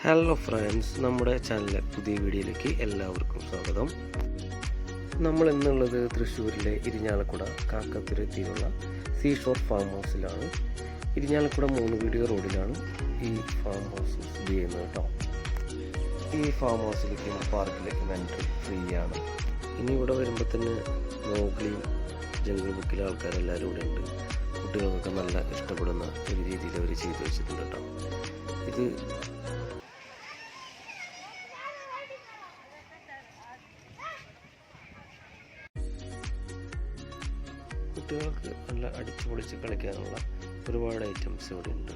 Hello friends, നമ്മുടെ ചാനലിലെ പുതിയ വീഡിയോയിലേക്ക് എല്ലാവർക്കും സ്വാഗതം. നമ്മൾ ഇന്നുള്ളത് തൃശ്ശൂരിലെ ഇരിഞ്ഞാലക്കുട കാക്കത്തുരുത്തിയിലുള്ള സീഷോർ ഫാം ഹൗസിലാണ്. ഇരിഞ്ഞാലക്കുട 3 വീഡിയോ റോഡിലാണ് ഈ ഫാം ഹൗസ് സ്ഥിതി ചെയ്യുന്നത് കേട്ടോ. ഈ ഫാം ഹൗസിലേക്കും പാർക്കിലേക്കും എൻട്രി ഫ്രീ ആണ്. ഇനി ഇവിടെ വരുമ്പോൾ തന്നെ മോഗ്ലി, ജംഗിൾ ബുക്കിലെ ആൾക്കാരെല്ലാവരും ഇവിടെ ഉണ്ട്. കുട്ടികൾക്കൊക്കെ നല്ല ഇഷ്ടപ്പെടുന്ന ഒരു രീതിയിൽ അവർ ചെയ്തു വെച്ചിട്ടുണ്ട് കേട്ടോ. ഇത് കുട്ടികൾക്ക് നല്ല അടിച്ചു പൊളിച്ച് കളിക്കാനുള്ള ഒരുപാട് ഐറ്റംസ് ഇവിടെ ഉണ്ട്.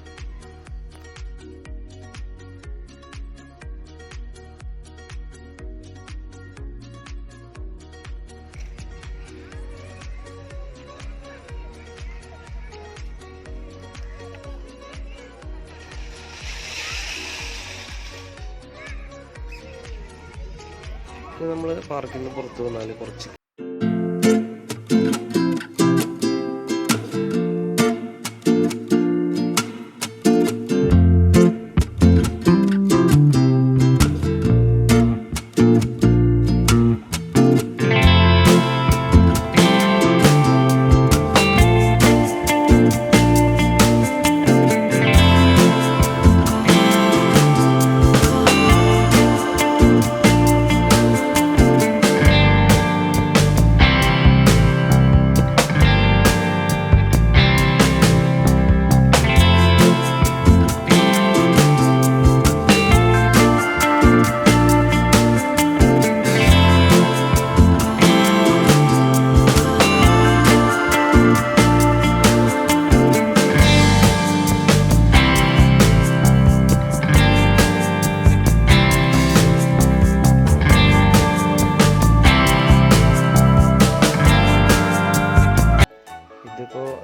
നമ്മൾ പാർക്കിൽ നിന്ന് പുറത്തു വന്നാൽ കുറച്ച്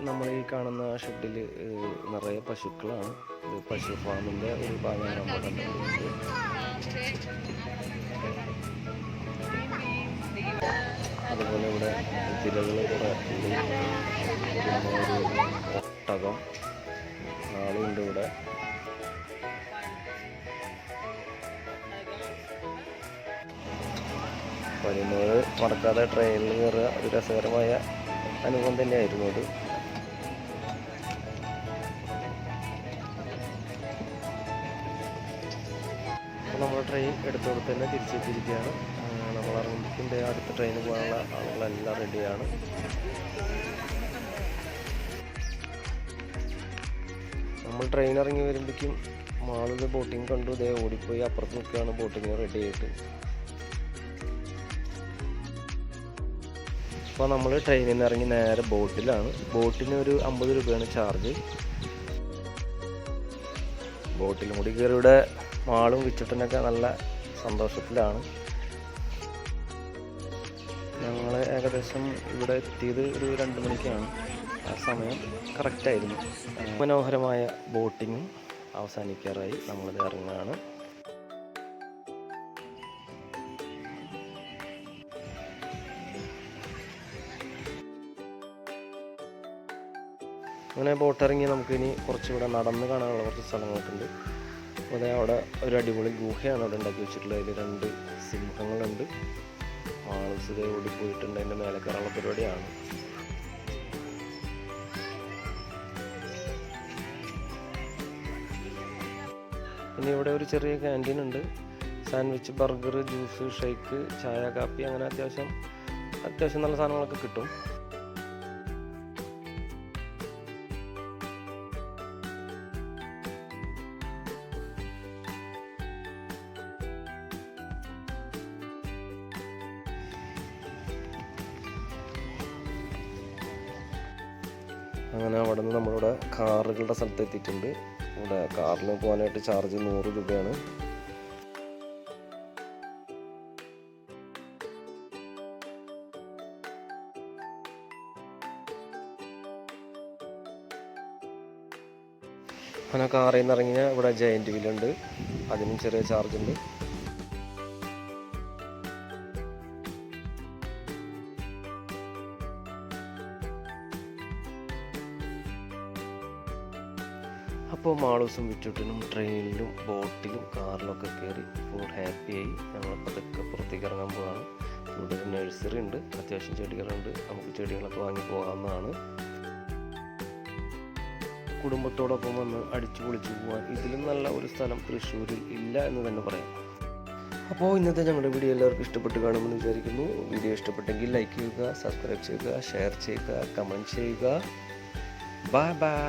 നമ്മൾ ഈ കാണുന്ന ഷെഡിൽ നിറയെ പശുക്കളാണ്. ഇത് പശു ഫാമിൻ്റെ ഒരു ഭാഗമാണ് നമ്മൾ കണ്ടുപിടിക്കുന്നത്. അതുപോലെ ഇവിടെ കുതിരകൾ കൂടെ ഒരു ഒട്ടകം ആളുണ്ട് ഇവിടെ. വരുന്നത് മറക്കാതെ ട്രെയിനിൽ കയറുക ഒരു രസകരമായ അനുഭവം തന്നെയായിരുന്നു അത്. നമ്മൾ ട്രെയിൻ എടുത്തോടത്ത് തന്നെ തിരിച്ചെത്തിയിരിക്കുകയാണ്. നമ്മൾ ഇറങ്ങുമ്പോഴേക്കിൻ്റെ അടുത്ത ട്രെയിന് പോകാനുള്ള ആളുകളെല്ലാം റെഡിയാണ്. നമ്മൾ ട്രെയിൻ ഇറങ്ങി വരുമ്പോഴേക്കും മാളിൽ ബോട്ടിങ് കണ്ടു. ഇതേ ഓടിപ്പോയി അപ്പുറത്ത് നിൽക്കുകയാണ് ബോട്ടിങ് റെഡി ആയിട്ട്. അപ്പോൾ നമ്മൾ ട്രെയിനിൽ നിന്ന് ഇറങ്ങി നേരെ ബോട്ടിലാണ്. ബോട്ടിന് ഒരു 50 രൂപയാണ് ചാർജ്. ബോട്ടിലും കൂടി കയറി ഇവിടെ മാളും വിച്ചിട്ടനൊക്കെ നല്ല സന്തോഷത്തിലാണ്. ഞങ്ങൾ ഏകദേശം ഇവിടെ എത്തിയത് ഒരു 2 മണിക്കാണ്. ആ സമയം കറക്റ്റായിരുന്നു. മനോഹരമായ ബോട്ടിങ് അവസാനിക്കാറായി. നമ്മളിത് ഇറങ്ങുകയാണ്. അങ്ങനെ ബോട്ടിറങ്ങി നമുക്കിനി കുറച്ചിവിടെ നടന്ന് കാണാനുള്ള കുറച്ച് സ്ഥലങ്ങളൊക്കെ. അതുപോലെ അവിടെ ഒരു അടിപൊളി ഗുഹയാണ് അവിടെ ഉണ്ടാക്കി വെച്ചിട്ടുള്ളത്. അതിൽ 2 സിംഹങ്ങളുണ്ട്. ആൾസ് ഓടിപ്പോയിട്ടുണ്ട്. അതിൻ്റെ മേലെ കയറാനുള്ള പരിപാടിയാണ്. പിന്നെ ഇവിടെ ഒരു ചെറിയ ക്യാൻറ്റീൻ ഉണ്ട്. സാൻഡ്വിച്ച്, ബർഗർ, ജ്യൂസ്, ഷേക്ക്, ചായ, കാപ്പി അങ്ങനെ അത്യാവശ്യം നല്ല സാധനങ്ങളൊക്കെ കിട്ടും. അങ്ങനെ അവിടെ നിന്ന് നമ്മളിവിടെ കാറുകളുടെ സ്ഥലത്ത് എത്തിയിട്ടുണ്ട്. ഇവിടെ കാറിന് പോകാനായിട്ട് ചാർജ് 100 രൂപയാണ്. അങ്ങനെ കാറിൽ നിന്ന് ഇറങ്ങിയാൽ ഇവിടെ ജയൻറ്റ് വീലുണ്ട്. അതിനും ചെറിയ ചാർജ് ഉണ്ട്. അപ്പോൾ മാളൂസും വിറ്റുട്ടിനും ട്രെയിനിലും ബോട്ടിലും കാറിലൊക്കെ കയറി ഫുൾ ഹാപ്പിയായി. ഞങ്ങൾ പതുക്കെ പുറത്തേക്ക് ഇറങ്ങാൻ പോവാണ്. ഇവിടെ ഒരു നഴ്സറി ഉണ്ട്, അത്യാവശ്യം ചെടികളുണ്ട്, നമുക്ക് ചെടികളൊക്കെ വാങ്ങി പോകാവുന്നതാണ്. കുടുംബത്തോടൊപ്പം വന്ന് അടിച്ചു പൊളിച്ചു പോകാൻ ഇതിലും നല്ല ഒരു സ്ഥലം തൃശ്ശൂരിൽ ഇല്ല എന്ന് തന്നെ പറയാം. അപ്പോൾ ഇന്നത്തെ ഞങ്ങളുടെ വീഡിയോ എല്ലാവർക്കും ഇഷ്ടപ്പെട്ട് കാണുമെന്ന് വിചാരിക്കുന്നു. വീഡിയോ ഇഷ്ടപ്പെട്ടെങ്കിൽ ലൈക്ക് ചെയ്യുക, സബ്സ്ക്രൈബ് ചെയ്യുക, ഷെയർ ചെയ്യുക, കമൻറ്റ് ചെയ്യുക. Bye bye.